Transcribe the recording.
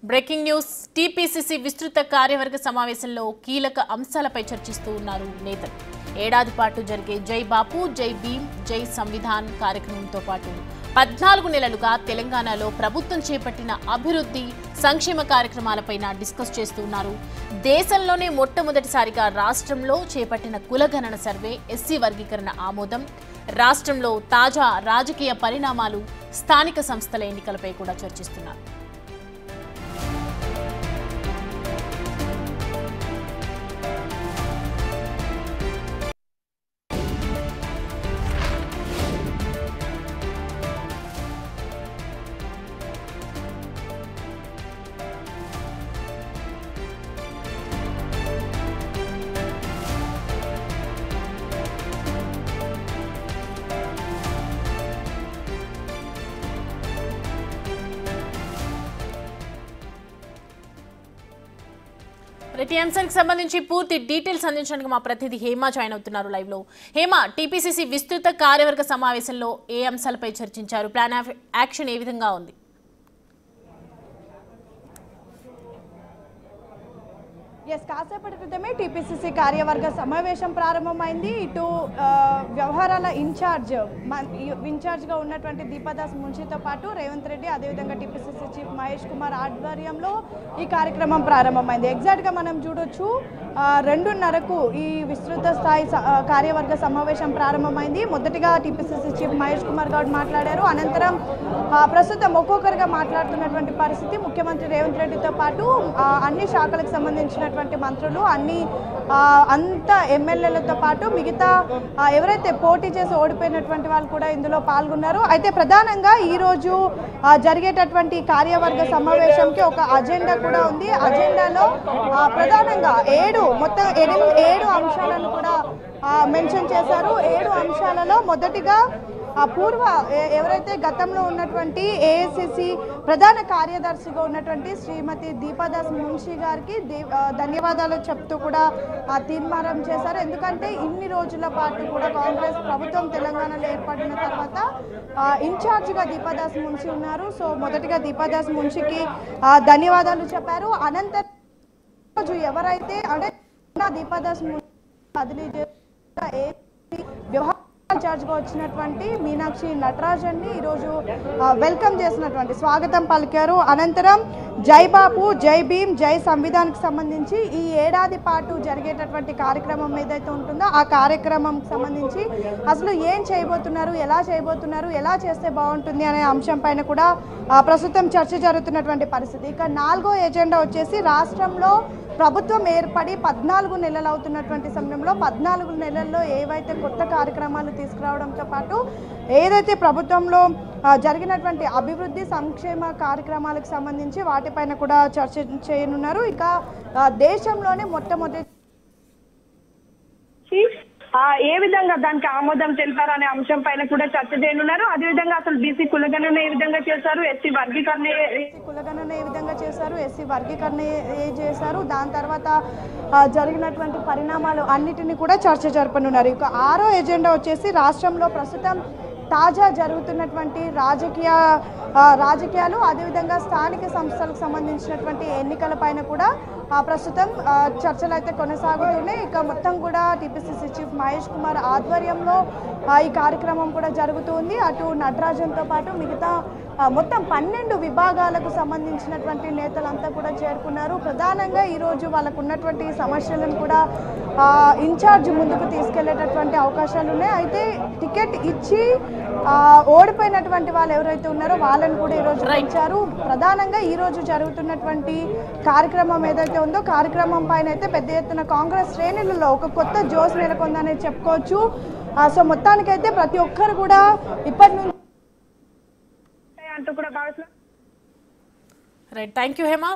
Breaking news TPCC విస్తృత కార్యవర్గ సమావేశంలో కీలక అంశాలపై చర్చిస్తూ ఉన్నారు నేతలు. ఏడాది పాటు జరిగే జై బాపు జై భీమ్ జై సంవిధాన్ కార్యక్రమంతో పాటు 14 నెలలుగా తెలంగాణలో ప్రభుత్వం చేపట్టిన అభివృద్ధి సంక్షేమ కార్యక్రమాలపైన డిస్కస్ చేస్తూ ఉన్నారు. దేశంలోనే మొట్టమొదటిసారిగా రాష్ట్రంలో చేపట్టిన కులగణన సర్వే, ఎస్సీ వర్గీకరణ ఆమోదం, రాష్ట్రంలో తాజా రాజకీయ పరిణామాలు, స్థానిక సంస్థల ఎన్నికలపై కూడా చర్చిస్తున్నారు. ఈ అంశానికి సంబంధించి పూర్తి డీటెయిల్స్ అందించడానికి మా ప్రతినిధి హేమ జాయిన్ అవుతున్నారు లైవ్ లో. హేమ, టీపీసీసీ విస్తృత కార్యవర్గ సమావేశంలో ఏ అంశాలపై చర్చించారు? ప్లాన్ ఆఫ్ యాక్షన్ ఏ విధంగా ఉంది? కాసేపటి క్రితమే టీపీసీసీ కార్యవర్గ సమావేశం ప్రారంభమైంది. ఇటు వ్యవహారాల ఇన్ఛార్జ్గా ఉన్నటువంటి దీపాదాస్ మున్షితో పాటు రేవంత్ రెడ్డి, అదేవిధంగా టీపీసీసీ చీఫ్ మహేష్ కుమార్ ఆధ్వర్యంలో ఈ కార్యక్రమం ప్రారంభమైంది. ఎగ్జాక్ట్గా మనం చూడొచ్చు 2:30కు ఈ విస్తృత స్థాయి కార్యవర్గ సమావేశం ప్రారంభమైంది. మొదటిగా టీపీసీసీ చీఫ్ మహేష్ కుమార్ గౌడ్ మాట్లాడారు. అనంతరం ప్రస్తుతం ఒక్కొక్కరుగా మాట్లాడుతున్నటువంటి పరిస్థితి. ముఖ్యమంత్రి రేవంత్ రెడ్డితో పాటు అన్ని శాఖలకు సంబంధించినటువంటి మంత్రులు, అంత ఎమ్మెల్యేలతో పాటు మిగతా ఎవరైతే పోటీ చేసి ఓడిపోయినటువంటి వాళ్ళు కూడా ఇందులో పాల్గొన్నారు. అయితే ప్రధానంగా ఈరోజు జరిగేటటువంటి కార్యవర్గ సమావేశంకి ఒక అజెండా కూడా ఉంది. అజెండాలో ప్రధానంగా 7 అంశాలను కూడా మెన్షన్ చేశారు. 7 అంశాలలో మొదటిగా ఎవరైతే గతంలో ఉన్నటువంటి ఏఐసిసి ప్రధాన కార్యదర్శిగా ఉన్నటువంటి శ్రీమతి దీపాదాస్ మున్షి గారికి ధన్యవాదాలు చెప్తూ కూడా తీర్మానం చేశారు. ఎందుకంటే ఇన్ని రోజుల పాటు కూడా కాంగ్రెస్ ప్రభుత్వం తెలంగాణలో ఏర్పడిన తర్వాత ఇన్ఛార్జిగా దీపాదాస్ మున్షి ఉన్నారు. సో మొదటిగా దీపాదాస్ మున్షికి ధన్యవాదాలు చెప్పారు. అనంతరం రోజు ఎవరైతే అంటే దీపాదాస్ మున్షి బదిలీ వ్యవహార ఇన్ఛార్జ్గా వచ్చినటువంటి మీనాక్షి నటరాజన్ని ఈరోజు వెల్కమ్ చేసినటువంటి స్వాగతం పలికారు. అనంతరం జై బాపు జై భీమ్ జై సంవిధాన్కి సంబంధించి ఈ ఏడాది పాటు జరిగేటటువంటి కార్యక్రమం ఏదైతే ఉంటుందో ఆ కార్యక్రమం సంబంధించి అసలు ఏం చేయబోతున్నారు, ఎలా చేయబోతున్నారు, ఎలా చేస్తే బాగుంటుంది అనే అంశం పైన కూడా ప్రస్తుతం చర్చ జరుగుతున్నటువంటి పరిస్థితి. ఇక 4వ ఎజెండా వచ్చేసి రాష్ట్రంలో ప్రభుత్వం ఏర్పడి 14 నెలలు అవుతున్నటువంటి సమయంలో 14 నెలల్లో ఏవైతే కొత్త కార్యక్రమాలు తీసుకురావడంతో పాటు ఏదైతే ప్రభుత్వంలో జరిగినటువంటి అభివృద్ధి సంక్షేమ కార్యక్రమాలకు సంబంధించి వాటిపైన కూడా చర్చ చేయనున్నారు. ఇక దేశంలోనే మొట్టమొదటి ఏ విధంగా దానికి ఆమోదం తెలిపారు అనే అంశం పైన కూడా చర్చ చేయనున్నారు. అదేవిధంగా అసలు బీసీ కులగణన ఏ విధంగా చేశారు, ఎస్సీ వర్గీకరణ ఏ విధంగా చేశారు, ఎస్సీ వర్గీకరణ ఏ చేశారు, దాని తర్వాత జరిగినటువంటి పరిణామాలు అన్నిటినీ కూడా చర్చ జరపనున్నారు. ఇక 6వ ఎజెండా వచ్చేసి రాష్ట్రంలో ప్రస్తుతం తాజా జరుగుతున్నటువంటి రాజకీయాలు, అదేవిధంగా స్థానిక సంస్థలకు సంబంధించినటువంటి ఎన్నికల పైన కూడా ప్రస్తుతం చర్చలు అయితే కొనసాగుతున్నాయి. ఇక మొత్తం కూడా టీపీసీసీ చీఫ్ మహేష్ కుమార్ ఆధ్వర్యంలో ఈ కార్యక్రమం కూడా జరుగుతుంది. అటు నటరాజన్తో పాటు మిగతా మొత్తం 12 విభాగాలకు సంబంధించినటువంటి నేతలంతా కూడా చేరుకున్నారు. ప్రధానంగా ఈరోజు వాళ్ళకు ఉన్నటువంటి సమస్యలను కూడా ఇన్ఛార్జ్ ముందుకు తీసుకెళ్లేటటువంటి అవకాశాలు ఉన్నాయి. అయితే టికెట్ ఇచ్చి ఓడిపోయినటువంటి వాళ్ళు ఎవరైతే ఉన్నారో వాళ్ళని కూడా ఈరోజు ఇచ్చారు. ప్రధానంగా ఈరోజు జరుగుతున్నటువంటి కార్యక్రమం ఏదైతే ఉందో కార్యక్రమం పైన అయితే పెద్ద ఎత్తున కాంగ్రెస్ శ్రేణులలో ఒక కొత్త జోష్ నెలకొందని చెప్పుకోవచ్చు. సో మొత్తానికైతే ప్రతి ఒక్కరు కూడా ఇప్పటి నుంచి రైట్. Thank you Hema.